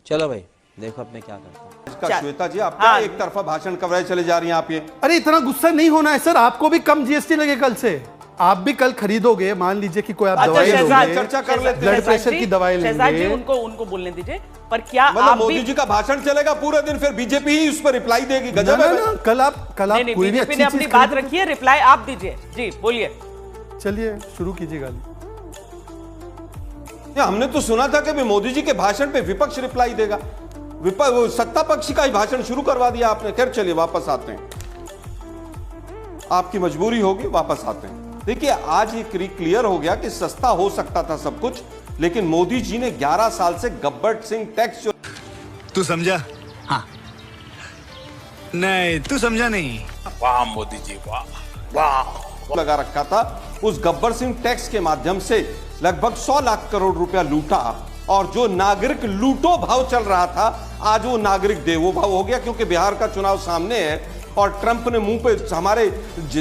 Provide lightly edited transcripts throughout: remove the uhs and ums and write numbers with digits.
चलो भाई देखो अब मैं क्या करता हूँ। इसका श्वेता जी आप क्या एक तरफा भाषण कर रहे चले जा रही हैं आप ये? अरे इतना गुस्सा नहीं होना है सर, आपको भी कम जीएसटी लगे कल से। आप भी कल खरीदोगे, मान लीजिए कि कोई आप दवाई लोगे, चर्चा कर लेते हैं, ब्लड प्रेशर की दवाई लेंगे। उनको बोलने दीजिए। पर क्या मतलब मोदी जी का भाषण चलेगा पूरे दिन, फिर बीजेपी ही उस पर रिप्लाई देगी? गजब है ना। कल आप कोई भी बीजेपी ने अपनी बात रखी है, रिप्लाई आप दीजिए। जी बोलिए। चलिए शुरू कीजिए गाली। हमने तो सुना था कि मोदी जी के भाषण पे विपक्ष रिप्लाई देगा, सत्ता पक्ष का ही भाषण शुरू करवा दिया आपने। खैर चलिए वापस आते हैं, आपकी मजबूरी होगी, वापस आते हैं। देखिए आज ये क्लियर हो गया कि सस्ता हो सकता था सब कुछ, लेकिन मोदी जी ने 11 साल से गब्बर सिंह टैक्स जो तू समझा? हाँ नहीं तू समझा नहीं। वाह मोदी जी वाह वाह लगा रखा था, उस गब्बर सिंह टैक्स के माध्यम से लगभग 100 लाख करोड़ रुपया लूटा, और जो नागरिक लूटो भाव चल रहा था आज वो नागरिक देवो भाव हो गया, क्योंकि बिहार का चुनाव सामने है और ट्रंप ने मुंह पे हमारे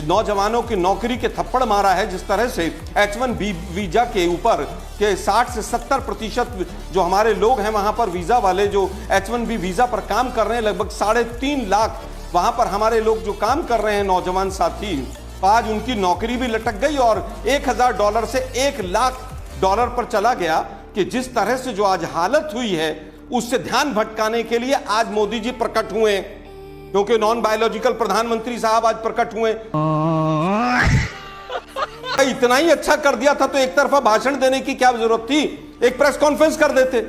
नौजवानों की नौकरी के थप्पड़ मारा है। जिस तरह से H1B वीजा के ऊपर के 60 से 70% जो हमारे लोग हैं वहां पर वीजा वाले जो H1B वीजा पर काम कर रहे हैं, लगभग 3.5 लाख वहां पर हमारे लोग जो काम कर रहे हैं नौजवान साथी, आज उनकी नौकरी भी लटक गई और $1000 से $1,00,000 पर चला गया। कि जिस तरह से जो आज हालत हुई है उससे ध्यान भटकाने के लिए आज मोदी जी प्रकट हुए, क्योंकि नॉन बायोलॉजिकल प्रधानमंत्री साहब आज प्रकट हुए। इतना ही अच्छा कर दिया था तो एक तरफा भाषण देने की क्या जरूरत थी, एक प्रेस कॉन्फ्रेंस कर देते।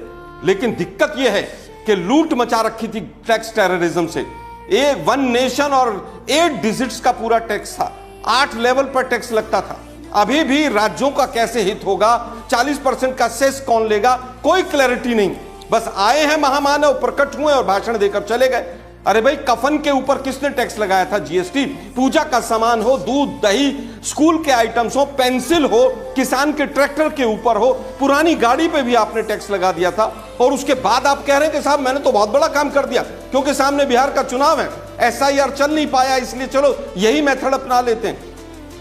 लेकिन दिक्कत यह है कि लूट मचा रखी थी टैक्स टेररिज्म से। एक 1 नेशन और 8 डिजिट्स का पूरा टैक्स था, 8 लेवल पर टैक्स लगता था। अभी भी राज्यों का कैसे हित होगा, 40% का सेस कौन लेगा, कोई क्लैरिटी नहीं। बस आए हैं महामानव, प्रकट हुए और भाषण देकर चले गए। अरे भाई कफन के ऊपर किसने टैक्स लगाया था? जीएसटी। पूजा का सामान हो, दूध दही, स्कूल के आइटम्स हो, पेंसिल हो, किसान के ट्रैक्टर के ऊपर हो, पुरानी गाड़ी पे भी आपने टैक्स लगा दिया था। और उसके बाद आप कह रहे हैं कि साहब मैंने तो बहुत बड़ा काम कर दिया, क्योंकि सामने बिहार का चुनाव है, SIR चल नहीं पाया, इसलिए चलो यही मेथड अपना लेते हैं।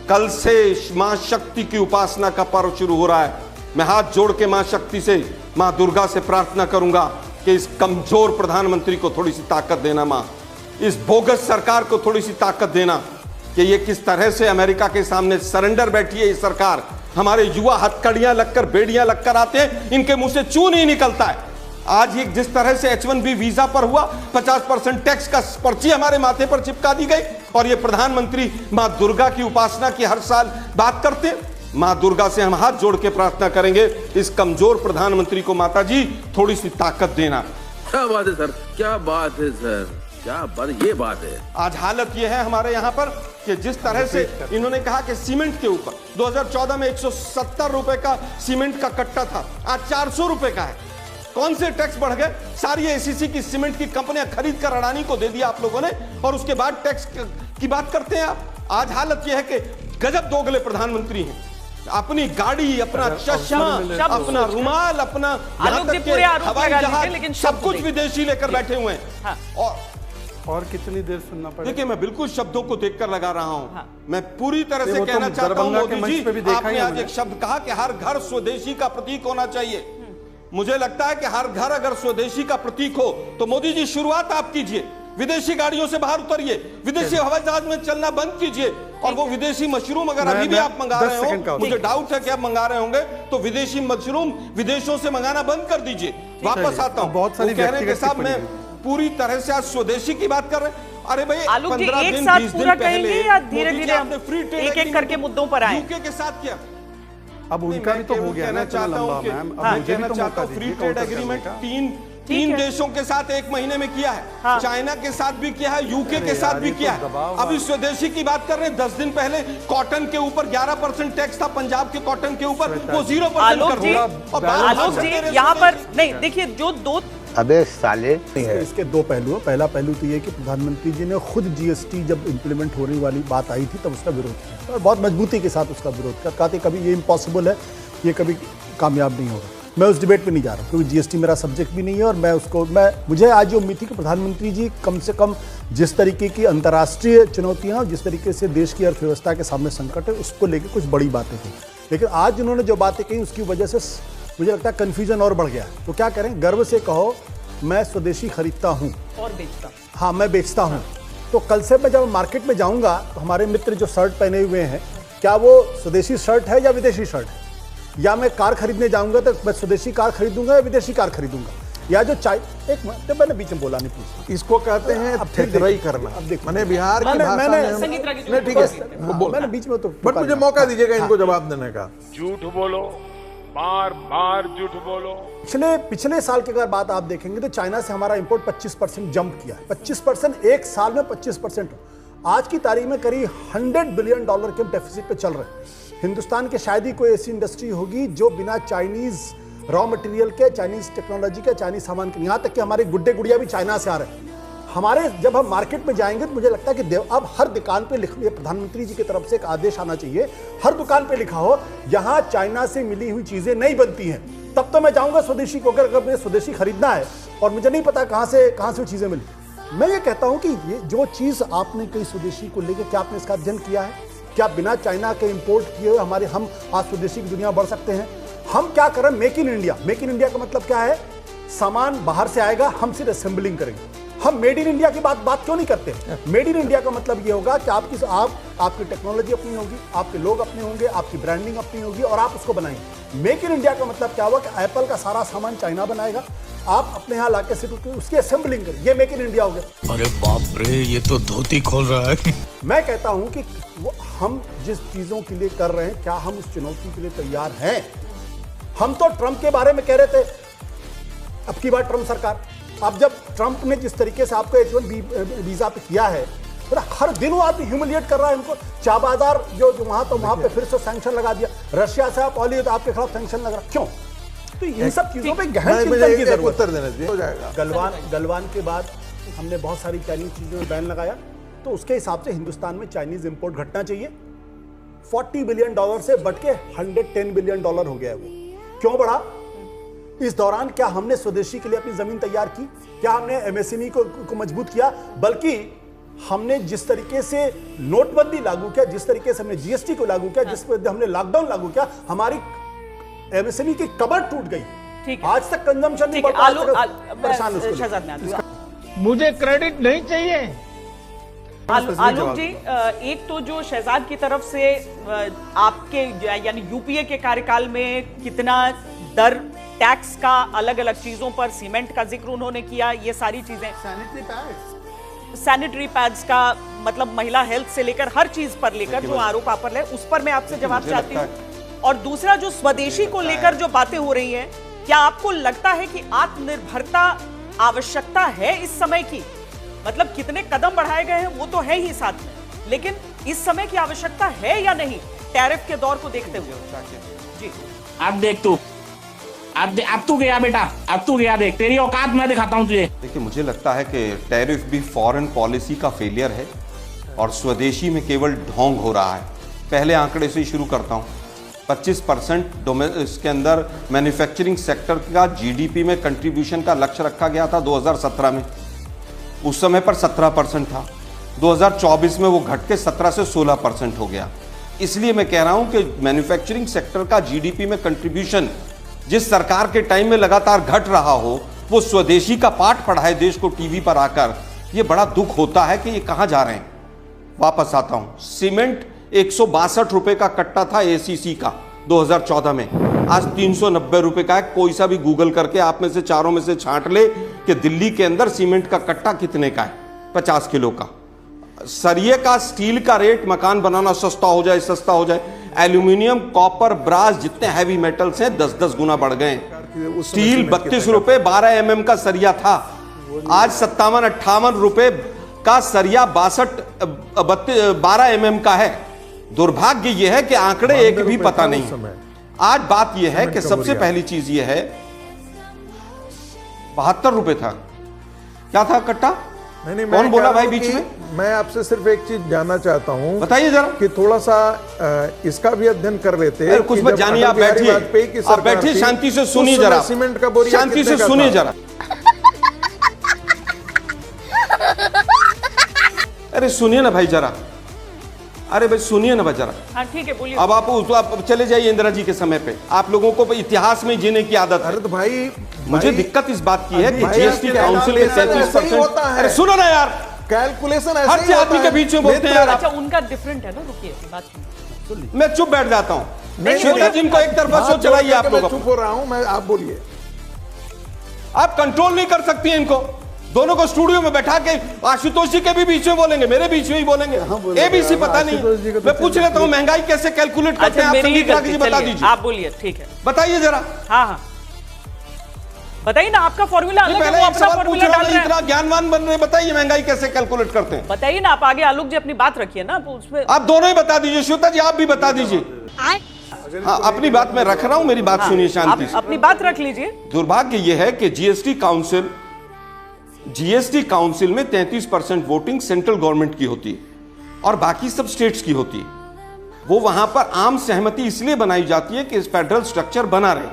कल से मां शक्ति की उपासना का पर्व शुरू हो रहा है। मैं हाथ जोड़ के मां शक्ति से, मां दुर्गा से प्रार्थना करूंगा कि इस कमजोर प्रधानमंत्री को थोड़ी सी ताकत देना, मां इस बोगस सरकार को थोड़ी सी ताकत देना कि ये किस तरह से अमेरिका के सामने सरेंडर बैठी है। ये सरकार, हमारे युवा हथकड़ियां लगकर, बेड़ियां लगकर आते हैं, इनके मुंह से चू नहीं निकलता है। आज ये जिस तरह से H1B वीजा पर हुआ, 50% टैक्स का पर्ची हमारे माथे पर चिपका दी गई, और ये प्रधानमंत्री मां दुर्गा की उपासना की हर साल बात करते हैं। मां दुर्गा से हम हाथ जोड़ के प्रार्थना करेंगे, इस कमजोर प्रधानमंत्री को माता जी थोड़ी सी ताकत देना। क्या बात है सर, क्या बात है सर, क्या बात, ये बात है। आज हालत ये है हमारे यहाँ पर कि जिस तरह से इन्होंने कहा कि सीमेंट के ऊपर 2014 में 170 रुपए का सीमेंट का कट्टा था, आज 400 रुपए का है। कौन से टैक्स बढ़ गए? सारी ACC की सीमेंट की कंपनियां खरीद कर अडानी को दे दिया आप लोगों ने, और उसके बाद टैक्स की बात करते हैं आप। आज हालत यह है कि गजब दोगले प्रधानमंत्री हैं। अपनी गाड़ी, अपना चश्मा, अपना रुमाल, अपना हवाई जहाज, लेकिन सब कुछ विदेशी लेकर बैठे हुए हैं। और कितनी देर सुनना पड़ेगा? देखिए मैं बिल्कुल शब्दों को देखकर लगा रहा हूं। मैं पूरी तरह से कहना चाहता हूं मोदी जी, आपने आज एक शब्द कहा कि हर घर स्वदेशी का प्रतीक होना चाहिए। मुझे लगता है कि हर घर अगर स्वदेशी का प्रतीक हो तो मोदी जी शुरुआत आप कीजिए, विदेशी गाड़ियों से बाहर उतरिए, विदेशी हवाई जहाज में चलना बंद कीजिए, और वो विदेशी मशरूम अगर अभी भी आप मंगा रहे हो, मुझे डाउट है कि आप मंगा रहे होंगे, तो विदेशी मशरूम विदेशों से मंगाना बंद कर दीजिए। वापस आता हूं, बहुत सारी कह रहे हैं कि साहब मैं पूरी तरह से आज स्वदेशी की बात कर रहे हैं। अरे भाई 15 दिन 20 दिन पहले या धीरे-धीरे हम एक-एक करके मुद्दों पर आए। यूके के साथ क्या, अब उनका भी तो हो गया ना, चलो लंबा मैम, अब मुझे भी तो मौका दीजिए। फ्री ट्रेड एग्रीमेंट तीन देशों के साथ 1 महीने में किया है, चाइना के साथ भी किया है, यूके के साथ भी किया है। अभी स्वदेशी की बात कर रहे हैं। 10 दिन पहले कॉटन के ऊपर 11% टैक्स था, पंजाब के कॉटन के ऊपर, वो 0% कर दिया। आलोक जी यहाँ पर नहीं, देखिए जो दो अबे साले इसके 2 पहलू। पहला पहलू तो ये कि प्रधानमंत्री जी ने खुद GST जब इम्प्लीमेंट होने वाली बात आई थी तब उसका विरोध किया, और बहुत मजबूती के साथ उसका विरोध किया। कहते कभी ये इम्पॉसिबल है, ये कभी कामयाब नहीं होगा। मैं उस डिबेट पे नहीं जा रहा, क्योंकि GST मेरा सब्जेक्ट भी नहीं है, और मुझे आज जो उम्मीद थी कि प्रधानमंत्री जी कम से कम जिस तरीके की अंतर्राष्ट्रीय चुनौतियां और जिस तरीके से देश की अर्थव्यवस्था के सामने संकट है, उसको लेकर कुछ बड़ी बातें थी। लेकिन आज उन्होंने जो बातें कही उसकी वजह से मुझे लगता है कन्फ्यूजन और बढ़ गया। तो क्या करें, गर्व से कहो मैं स्वदेशी खरीदता हूं और बेचता। हाँ, मैं बेचता हूं। तो कल से मैं जब मार्केट में जाऊंगा तो हमारे मित्र जो शर्ट पहने हुए हैं, क्या वो स्वदेशी शर्ट है या विदेशी शर्ट है? या मैं कार खरीदने जाऊंगा तो मैं स्वदेशी कार खरीदूंगा या विदेशी कार खरीदूंगा? या जो एक मिनट, मैंने बीच में बोला नहीं प्लीज। इसको कहते हैं ठेठराई करना। अब देखो, मैंने बिहार की भाषा में नहीं, ठीक है, हाँ, बोल। मैंने बीच में तो बट मुझे मौका दीजिएगा इनको जवाब देने का। झूठ बोलो, बार बार झूठ बोलो। पिछले साल की अगर बात आप देखेंगे तो चाइना से हमारा इंपोर्ट 25% जंप किया है। 25%, एक साल में 25%। आज की तारीख में करीब $100 बिलियन के डेफिसिट पे चल रहे हैं। हिंदुस्तान के शायद ही कोई ऐसी इंडस्ट्री होगी जो बिना चाइनीज रॉ मटेरियल के, चाइनीज टेक्नोलॉजी के, चाइनीज सामान के, यहाँ तक कि हमारे गुड्डे गुड़िया भी चाइना से आ रहे हैं। हमारे जब हम मार्केट में जाएंगे तो मुझे लगता है कि अब हर दुकान पे लिख, प्रधानमंत्री जी की तरफ से एक आदेश आना चाहिए, हर दुकान पे लिखा हो यहाँ चाइना से मिली हुई चीजें नहीं बनती हैं। तब तो मैं जाऊंगा स्वदेशी को। अगर मुझे स्वदेशी खरीदना है और मुझे नहीं पता कहाँ से वो चीजें मिली, मैं ये कहता हूं कि ये जो चीज आपने कई स्वदेशी को लेकर, क्या आपने इसका अध्ययन किया है? क्या बिना चाइना के इंपोर्ट किए हुए हमारे हम आज स्वदेशी की दुनिया बढ़ सकते हैं? हम क्या करें? Make in India. Make in India का मतलब क्या है? सामान बाहर से आएगा, हम सिर्फ असेंबलिंग करेंगे। हम मेड इन इंडिया की बात क्यों नहीं करते? मेड इन इंडिया का मतलब ये होगा कि आपकी टेक्नोलॉजी अपनी होगी, आपके लोग अपने होंगे, आपकी ब्रांडिंग अपनी होगी और आप उसको बनाएंगे। मेक इन इंडिया का मतलब क्या हुआ कि एप्पल का सारा सामान चाइना बनाएगा, आप अपने यहाँ लाके सिर्फ उसकी असेंबलिंग करें। ये मेक इन इंडिया हो गया। अरे बाप रे, ये तो धोती खोल रहा है। मैं कहता हूं कि हम जिस चीजों के लिए कर रहे हैं, क्या हम उस चुनौती के लिए तैयार हैं? हम तो ट्रंप के बारे में कह रहे थे, अब की बार ट्रंप सरकार, अब जब ट्रंप ने जिस तरीके से आपको H1 वीजा पे किया है, तो हर दिन वो आदमी ह्यूमिलिएट कर रहा है उनको। चा बाजार जो वहां पे फिर से सैंक्शन लगा दिया। रशिया से आप ऑयल, आपके खिलाफ सैंक्शन लग रहा, क्यों? तो इन सब चीजों पे गहन चिंतन की जरूरत उत्तर देने दीजिए, हो जाएगा। गलवान के बाद हमने बहुत सारी चाइनीज चीजों में बैन लगाया, तो उसके हिसाब से हिंदुस्तान में चाइनीज इंपोर्ट घटना चाहिए। $40 बिलियन से बढ़ के $110 बिलियन हो गया है वो। क्यों बढ़ा? इस दौरान क्या हमने स्वदेशी के लिए अपनी जमीन तैयार की? क्या हमने एमएसएमई को मजबूत किया? बल्कि हमने जिस तरीके से नोटबंदी लागू किया, जिस तरीके से हमने जीएसटी को लागू किया, जिस पर हमने लॉकडाउन लागू किया, हमारी एमएसएमई की कमर टूट गई। आज तक कंजम्पशन नहीं बढ़ रहा, परेशान उसको। मुझे क्रेडिट नहीं चाहिए। आलोक जी, एक तो जो शहजाद की तरफ से आपके यानी यूपीए के कार्यकाल में कितना दर टैक्स का अलग अलग चीजों पर, सीमेंट का जिक्र उन्होंने किया, ये सारी चीजें, सैनिटरी पैड्स का मतलब महिला हेल्थ से लेकर हर चीज पर लेकर जो आरोप आप पर है, उस पर मैं आपसे जवाब चाहती हूँ। और दूसरा जो स्वदेशी को लेकर जो बातें हो रही हैं, क्या आपको लगता है कि आत्मनिर्भरता आवश्यकता है इस समय की? मतलब कितने कदम बढ़ाए गए हैं वो तो है ही साथ में, लेकिन इस समय की आवश्यकता है या नहीं टैरिफ के दौर को देखते हुए? जी, अब देख तू, अब तू गया बेटा, अब तू गया, देख तेरी औकात मैं दिखाता हूं तुझे। देखिए, मुझे लगता है कि टैरिफ भी फॉरेन पॉलिसी का फेलियर है और स्वदेशी में केवल ढोंग हो रहा है। पहले आंकड़े से ही शुरू करता हूं। 25% इसके अंदर मैन्युफैक्चरिंग सेक्टर का जीडीपी में कंट्रीब्यूशन का लक्ष्य रखा गया था 2017 में, उस समय पर 17% था। 2024 में वो घट के 17 से 16% हो गया। इसलिए मैं कह रहा हूं कि मैन्युफैक्चरिंग सेक्टर का जीडीपी में कंट्रीब्यूशन जिस सरकार के टाइम में लगातार घट रहा हो, वो स्वदेशी का पाठ पढ़ाए देश को टीवी पर आकर। ये बड़ा दुख होता है कि ये कहां जा रहे हैं। वापस आता हूं, सीमेंट 162 रुपए का कट्टा था एसीसी का 2014 में, आज 390 रुपए का है। कोई सा भी गूगल करके आप में से चारों में से छांट ले कि दिल्ली के अंदर सीमेंट का कट्टा कितने का है, 50 किलो का। सरिये का, स्टील का रेट, मकान बनाना सस्ता हो जाए, एल्यूमिनियम, कॉपर, ब्रास जितने हैवी मेटल्स हैं 10-10 गुना बढ़ गए। स्टील 32 रुपए 12 mm का सरिया था, आज 57-58 रुपए का सरिया 12 mm का है। दुर्भाग्य यह है कि आंकड़े एक भी पता नहीं। आज बात यह है कि सबसे पहली चीज यह है, 72 रुपए था, क्या था कट्टा? नहीं, कौन बोला भाई बीच में? मैं आपसे सिर्फ एक चीज जानना चाहता हूँ, बताइए जरा, कि थोड़ा सा इसका भी अध्ययन कर लेते हैं। कुछ मत जानिए, आप बैठिए, आप बैठिए, शांति से सुनिए जरा, सीमेंट का बोरिया शांति से सुनिए जरा। अरे सुनिए ना भाई जरा, अरे भाई सुनिए ना जरा। हाँ ठीक है, बोलिए। अब आप चले जाइए इंदिरा जी के समय पे। आप लोगों को इतिहास में जीने की आदत है। अरे तो भाई मुझे दिक्कत इस बात की है कि भाई, जीएसटी आपके काउंसिल में कैलकुलेशन ऐसे ही 33%। होता है। अरे सुनो ना यार, कैलकुलेशन हर ऐसे ही आदमी के बीच में बोलते हैं यार। अच्छा, उनका डिफरेंट है ना, रुकिए बात सुनिए। मैं चुप बैठ जाता हूँ। नहीं, श्वेता जी को एक तरफा शो चलाइए आप लोग। चुप हो रहा हूं मैं, आप बोलिए। आप कंट्रोल नहीं कर सकती हैं इनको दोनों को। स्टूडियो में बैठा के आशुतोष जी के भी बीच में बोलेंगे, मेरे बीच में ही बोलेंगे। एबीसी पता नहीं। मैं पूछ लेता हूँ महंगाई कैसे कैलकुलेट करते हैं आप? संगीत रागी जी बता दीजिए। आप बोलिए, ठीक है, बताइए जरा। हाँ हाँ बताइए ना, आपका फॉर्मूला अलग है, पहले वो एक अपना सवाल फॉर्मूला पूछ रहा डाल हूं, रहे इतना हैं। ज्ञानवान बन रहे, बताइए महंगाई कैसे कैलकुलेट करते हैं? बताइए ना, आप आगे आलोक जी अपनी बात रखिए ना, उसमें आप दोनों ही बता दीजिए। श्वेता जी आप भी बता दीजिए। हाँ, अपनी बात मैं रख रहा हूं, मेरी बात सुनिए शांति से। अपनी बात रख लीजिए। दुर्भाग्य यह है कि जीएसटी काउंसिल में 33% वोटिंग सेंट्रल गवर्नमेंट की होती है और बाकी सब स्टेट्स की होती है। वो वहां पर आम सहमति इसलिए बनाई जाती है कि फेडरल स्ट्रक्चर बना रहे।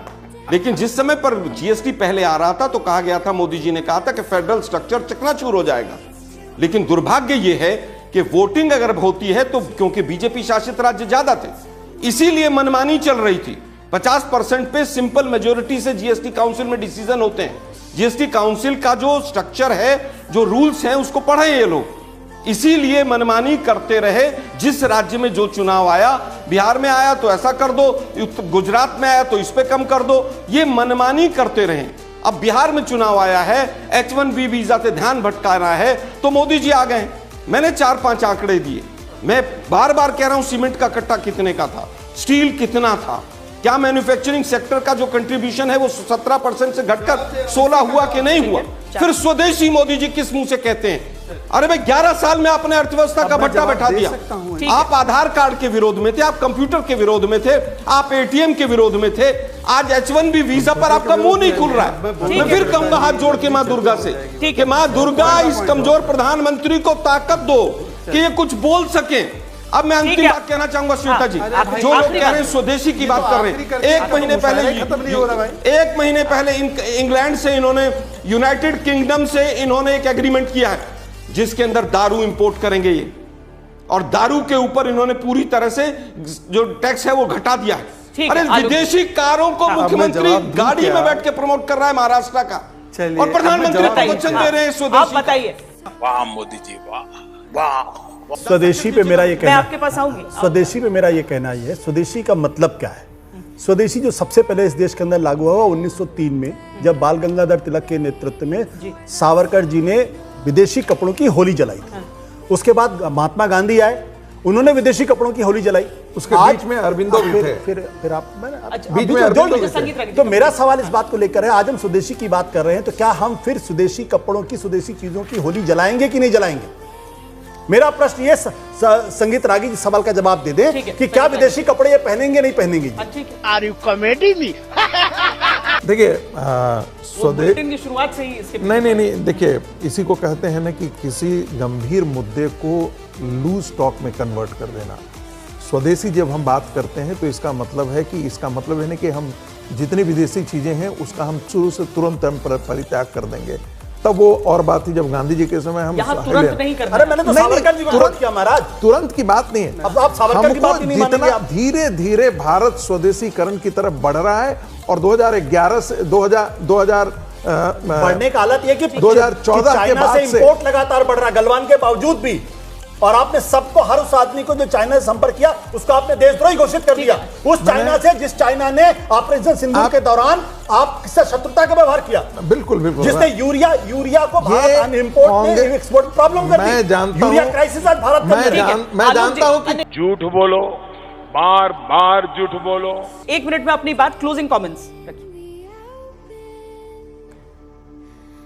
लेकिन जिस समय पर जीएसटी पहले आ रहा था तो कहा गया था, मोदी जी ने कहा था कि फेडरल स्ट्रक्चर चकनाचूर हो जाएगा। लेकिन दुर्भाग्य यह है कि वोटिंग अगर होती है तो, क्योंकि बीजेपी शासित राज्य ज्यादा थे, इसीलिए मनमानी चल रही थी। 50% पे सिंपल मेजोरिटी से जीएसटी काउंसिल में डिसीजन होते हैं। जीएसटी काउंसिल का जो स्ट्रक्चर है, जो रूल्स हैं, उसको पढ़े ये लोग। इसीलिए मनमानी करते रहे। जिस राज्य में जो चुनाव आया, बिहार में आया तो ऐसा कर दो, गुजरात में आया तो इस पे कम कर दो, ये मनमानी करते रहे। अब बिहार में चुनाव आया है, H1B वीजा से ध्यान भटकाना है तो मोदी जी आ गए। मैंने 4-5 आंकड़े दिए। मैं बार बार कह रहा हूं, सीमेंट का कट्टा कितने का था, स्टील कितना था, क्या मैन्युफैक्चरिंग सेक्टर का जो कंट्रीब्यूशन है वो 17% से घटकर 16 हुआ कि नहीं हुआ? फिर स्वदेशी मोदी जी किस मुंह से कहते हैं? अरे भाई 11 साल में आपने अर्थव्यवस्था का भट्टा बैठा दिया। आप आधार कार्ड के विरोध में थे, आप कंप्यूटर के विरोध में थे, आप एटीएम के विरोध में थे। आज H1B वीजा पर आपका मुंह नहीं खुल रहा है। मैं फिर कहूंगा हाथ जोड़ के मां दुर्गा से कि मां दुर्गा, इस कमजोर प्रधानमंत्री को ताकत दो कि ये कुछ बोल सके। अब मैं अंतिम बात कहना चाहूंगा श्वेता जी, जो लोग कह रहे हैं स्वदेशी की बात कर रहे हैं, एक महीने पहले इंग्लैंड से इन्होंने, यूनाइटेड किंगडम से इन्होंने एक एग्रीमेंट किया है जिसके अंदर दारू इंपोर्ट करेंगे ये, और दारू के ऊपर इन्होंने पूरी तरह से जो टैक्स है वो घटा दिया है। अरे विदेशी कारों को मुख्यमंत्री गाड़ी में बैठ के प्रमोट कर रहा है महाराष्ट्र का, और प्रधानमंत्री प्रवचन दे रहे हैं स्वदेशी। आप बताइए। वाह मोदी जी, वाह वाह। स्वदेशी पे मेरा ये मैं कहना, आपके पास आऊंगी। स्वदेशी पे मेरा ये कहना ये है, स्वदेशी का मतलब क्या है? स्वदेशी जो सबसे पहले इस देश के अंदर लागू हुआ 1903 में, जब बाल गंगाधर तिलक के नेतृत्व में सावरकर जी ने विदेशी कपड़ों की होली जलाई थी। उसके बाद महात्मा गांधी आए, उन्होंने विदेशी कपड़ों की होली जलाई। उसके बीच में अरबिंदो भी थे। फिर आप बीच में अरबिंदो भी थे। तो मेरा सवाल इस बात को लेकर है, आज हम स्वदेशी की बात कर रहे हैं, तो क्या हम फिर स्वदेशी कपड़ों की, स्वदेशी चीजों की होली जलाएंगे कि नहीं जलाएंगे? मेरा प्रश्न ये, संगीत रागी जी सवाल का जवाब दे दें कि क्या विदेशी कपड़े ये पहनेंगे नहीं पहनेंगे? Are you comedy me? देखिए स्वदेश की शुरुआत से ही इसके नहीं, देखिए इसी को कहते हैं ना कि किसी गंभीर मुद्दे को लूज टॉक में कन्वर्ट कर देना। स्वदेशी जब हम बात करते हैं तो इसका मतलब है कि हम जितनी विदेशी चीजें हैं उसका हम शुरू से तुरंत परित्याग कर देंगे। तब वो और बात थी जब गांधी जी के समय हम तुरंत नहीं करना। अरे मैंने तो सावरकर जी को विरोध किया महाराज। तुरंत की बात नहीं है। अब आप सावरकर की बात ही नहीं मानेंगे आप। धीरे धीरे भारत स्वदेशीकरण की तरफ बढ़ रहा है और 2011 से 2000 बढ़ने का हालत ये कि 2014 के बाद से इंपोर्ट लगातार बढ़ रहा है गलवान के बावजूद भी, और आपने सबको, हर उस आदमी को जो चाइना से संपर्क किया उसको आपने देशद्रोही घोषित कर दिया। उस चाइना से जिस चाइना ने ऑपरेशन सिंदूर के दौरान आपसे शत्रुता का व्यवहार किया, बिल्कुल जिसने यूरिया को भारत इंपोर्ट में एक्सपोर्ट प्रॉब्लम कर दी। मैं जानता हूं, यूरिया क्राइसिस आज भारत मैं जानता हूं कि झूठ बोलो, बार बार झूठ बोलो। 1 मिनट में अपनी बात, क्लोजिंग कमेंट्स रखिए।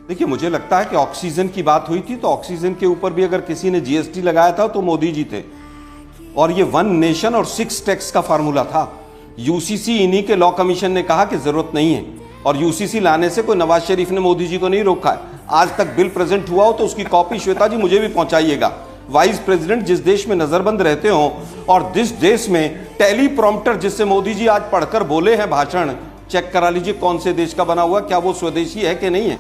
देखिए, मुझे लगता है कि ऑक्सीजन की बात हुई थी तो ऑक्सीजन के ऊपर भी अगर किसी ने जीएसटी लगाया था तो मोदी जी थे, और ये 1 नेशन और 6 टैक्स का फार्मूला था। यूसीसी इन्हीं के लॉ कमीशन ने कहा कि जरूरत नहीं है, और यूसीसी लाने से कोई नवाज शरीफ ने मोदी जी को नहीं रोका है। आज तक बिल प्रेजेंट हुआ हो तो उसकी कॉपी श्वेता जी मुझे भी पहुंचाइएगा। वाइस प्रेसिडेंट जिस देश में नजरबंद रहते हो और जिस देश में टेलीप्रॉम्प्टर जिससे मोदी जी आज पढ़कर बोले हैं भाषण, चेक करा लीजिए कौन से देश का बना हुआ, क्या वो स्वदेशी है कि नहीं है।